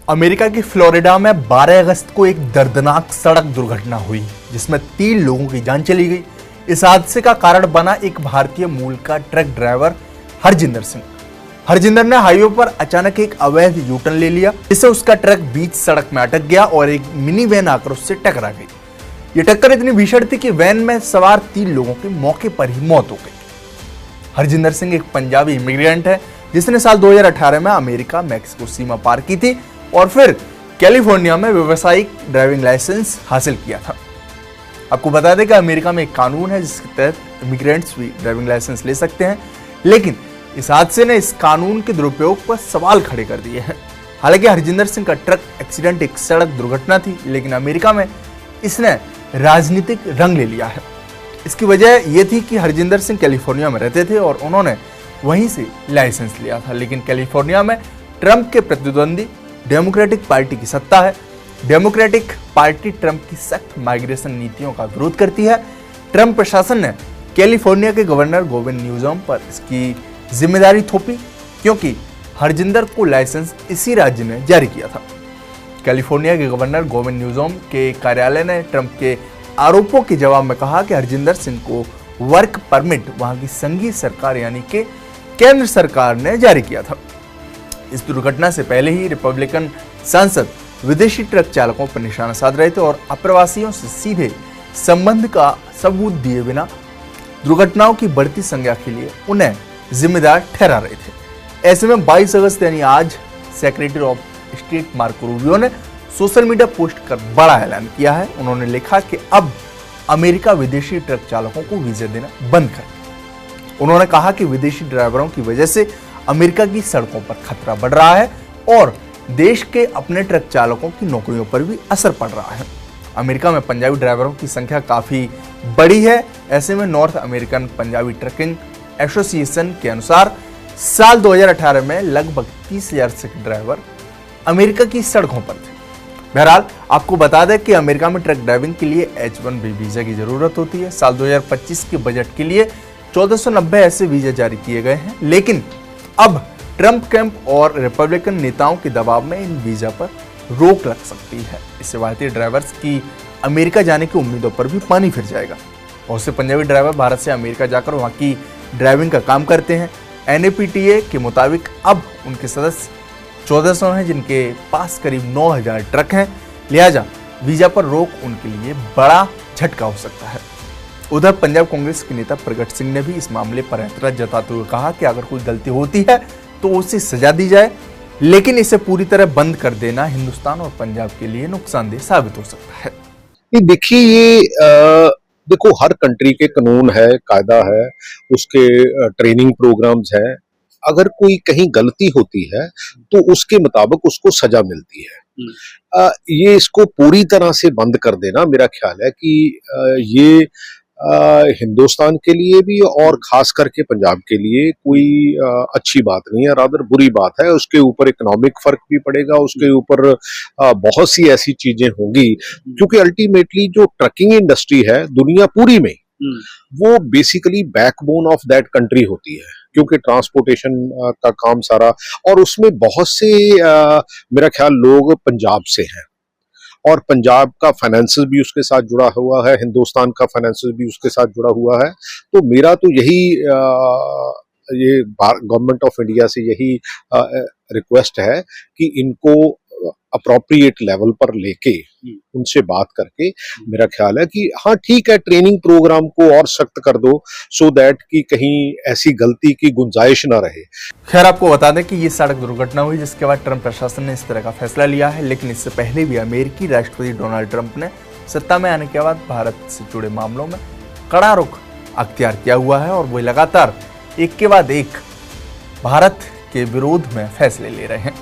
America की Florida में 12 अगस्त को एक दर्दनाक सड़क दुर्घटना हुई जिसमें 3 लोगों की जान चली गई। इस हादसे का कारण बना एक भारतीय मूल का ट्रक ड्राइवर हरजिंदर सिंह। हरजिंदर ने हाईवे पर अचानक एक अवैध यू टर्न ले लिया, जिससे उसका ट्रक बीच सड़क में अटक गया और एक मिनी वैन आकर उससे टकरा गई। ये टक्कर इतनी भीषण थी कि वैन में सवार 3 लोगों की मौके पर ही मौत हो गई। हरजिंदर सिंह एक पंजाबी इमिग्रेंट है जिसने साल 2018 में अमेरिका मैक्सिको सीमा पार की थी और फिर कैलिफोर्निया में व्यावसायिक ड्राइविंग लाइसेंस हासिल किया था। आपको बता दें कि अमेरिका में एक कानून है जिसके तहत इमिग्रेंट्स भी ड्राइविंग लाइसेंस ले सकते हैं, लेकिन इस हादसे ने इस कानून के दुरुपयोग पर सवाल खड़े कर दिए हैं। हालांकि हरजिंदर सिंह का ट्रक एक्सीडेंट एक सड़क दुर्घटना थी, लेकिन अमेरिका में इसने राजनीतिक रंग ले लिया है। इसकी वजह यह थी कि हरजिंदर सिंह कैलिफोर्निया में रहते थे और उन्होंने वहीं से लाइसेंस लिया था, लेकिन कैलिफोर्निया में ट्रंप के प्रतिद्वंदी डेमोक्रेटिक पार्टी की सत्ता है। डेमोक्रेटिक पार्टी ट्रंप की सख्त माइग्रेशन नीतियों का विरोध करती है। ट्रंप प्रशासन ने कैलिफोर्निया के गवर्नर गोविन न्यूसोम पर इसकी जिम्मेदारी थोपी, क्योंकि हरजिंदर को लाइसेंस इसी राज्य ने जारी किया था। कैलिफोर्निया के गवर्नर गोविन न्यूसोम के कार्यालय ने ट्रंप के आरोपों के जवाब में कहा कि हरजिंदर सिंह को वर्क परमिट वहां की संघीय सरकार यानी कि केंद्र सरकार ने जारी किया था। इस दुर्घटना से पहले ही रिपब्लिकन सांसद विदेशी ट्रक चालकों पर निशाना साध रहे थे और अप्रवासियों से सीधे संबंध का सबूत दिए बिना दुर्घटनाओं की बढ़ती संख्या के लिए उन्हें जिम्मेदार ठहरा रहे थे। ऐसे में 22 अगस्त यानी आज secretary of state Marco Rubio ने सोशल मीडिया पोस्ट कर बड़ा ऐलान किया है। उन्होंने लिखा कि अब अमेरिका विदेशी ट्रक चालकों को वीजा देना बंद कर। उन्होंने कहा कि विदेशी ड्राइवरों की वजह से अमेरिका की सड़कों पर खतरा बढ़ रहा है और देश के अपने ट्रक चालकों की नौकरियों पर भी असर पड़ रहा है। अमेरिका में पंजाबी ड्राइवरों की संख्या काफी बड़ी है। ऐसे में North American Punjabi trucking association के अनुसार साल 2018 में लगभग 30,000 सिख ड्राइवर अमेरिका की सड़कों पर थे। बहरहाल आपको बता दें कि अमेरिका में ट्रक ड्राइविंग के लिए H-1B वीजा की जरूरत होती है। साल 2025 के बजट के लिए 1490 ऐसे वीजा जारी किए गए हैं, लेकिन अब ट्रंप कैंप और रिपब्लिकन नेताओं के दबाव में इन वीजा पर रोक लग सकती है। इससे भारतीय ड्राइवर्स की अमेरिका जाने की उम्मीदों पर भी पानी फिर जाएगा। बहुत से पंजाबी ड्राइवर भारत से अमेरिका जाकर वहां की ड्राइविंग का काम करते हैं। NAPTA के मुताबिक अब उनके सदस्य 1400 हैं, जिनके पास करीब 9000 ट्रक हैं। लिहाजा वीजा पर रोक उनके लिए बड़ा झटका हो सकता है। उधर पंजाब कांग्रेस के नेता प्रगट सिंह ने भी इस मामले पर ऐतराज जताते हुए कहा कि अगर कोई गलती होती है तो उसे सजा दी जाए, लेकिन इसे पूरी तरह बंद कर देना हिंदुस्तान और पंजाब के लिए नुकसानदेह साबित हो सकता है। देखिए, देखो, हर कंट्री के कानून है, कायदा है, उसके ट्रेनिंग प्रोग्राम्स हैं। अगर कोई कहीं गलती होती है तो उसके मुताबिक उसको सजा मिलती है। ये इसको पूरी तरह से बंद कर देना, मेरा ख्याल है कि ये हिंदुस्तान के लिए भी और खास करके पंजाब के लिए कोई अच्छी बात नहीं है, रादर बुरी बात है। उसके ऊपर इकोनॉमिक फर्क भी पड़ेगा, उसके ऊपर बहुत सी ऐसी चीजें होंगी, क्योंकि अल्टीमेटली जो ट्रकिंग इंडस्ट्री है दुनिया पूरी में, वो basically backbone of that country होती है, क्योंकि ट्रांसपोर्टेशन का काम सारा, और उसमें बहुत से मेरा ख्याल लोग पंजाब से हैं और पंजाब का फाइनेंसेस भी उसके साथ जुड़ा हुआ है, हिंदुस्तान का फाइनेंसेस भी उसके साथ जुड़ा हुआ है। तो मेरा तो यही ये गवर्नमेंट ऑफ इंडिया से यही रिक्वेस्ट है कि इनको अप्रोप्रिएट लेवल पर लेके उनसे बात करके, मेरा ख्याल है कि हाँ ठीक है, ट्रेनिंग प्रोग्राम को और सख्त कर दो सो दैट कि कहीं ऐसी गलती की गुंजाइश ना रहे। खैर, आपको बता दें कि ये सड़क दुर्घटना हुई जिसके बाद ट्रंप प्रशासन ने इस तरह का फैसला लिया है, लेकिन इससे पहले भी अमेरिकी राष्ट्रपति डोनाल्ड ट्रंप ने सत्ता में आने के बाद भारत से जुड़े मामलों में कड़ा रुख अख्तियार किया हुआ है और वो लगातार एक के बाद एक भारत के विरोध में फैसले ले रहे हैं।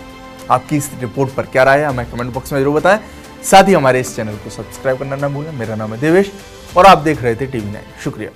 आपकी इस रिपोर्ट पर क्या राय है हमें कमेंट बॉक्स में जरूर बताएं। साथ ही हमारे इस चैनल को सब्सक्राइब करना ना भूलें। मेरा नाम है देवेश और आप देख रहे थे TV9। शुक्रिया।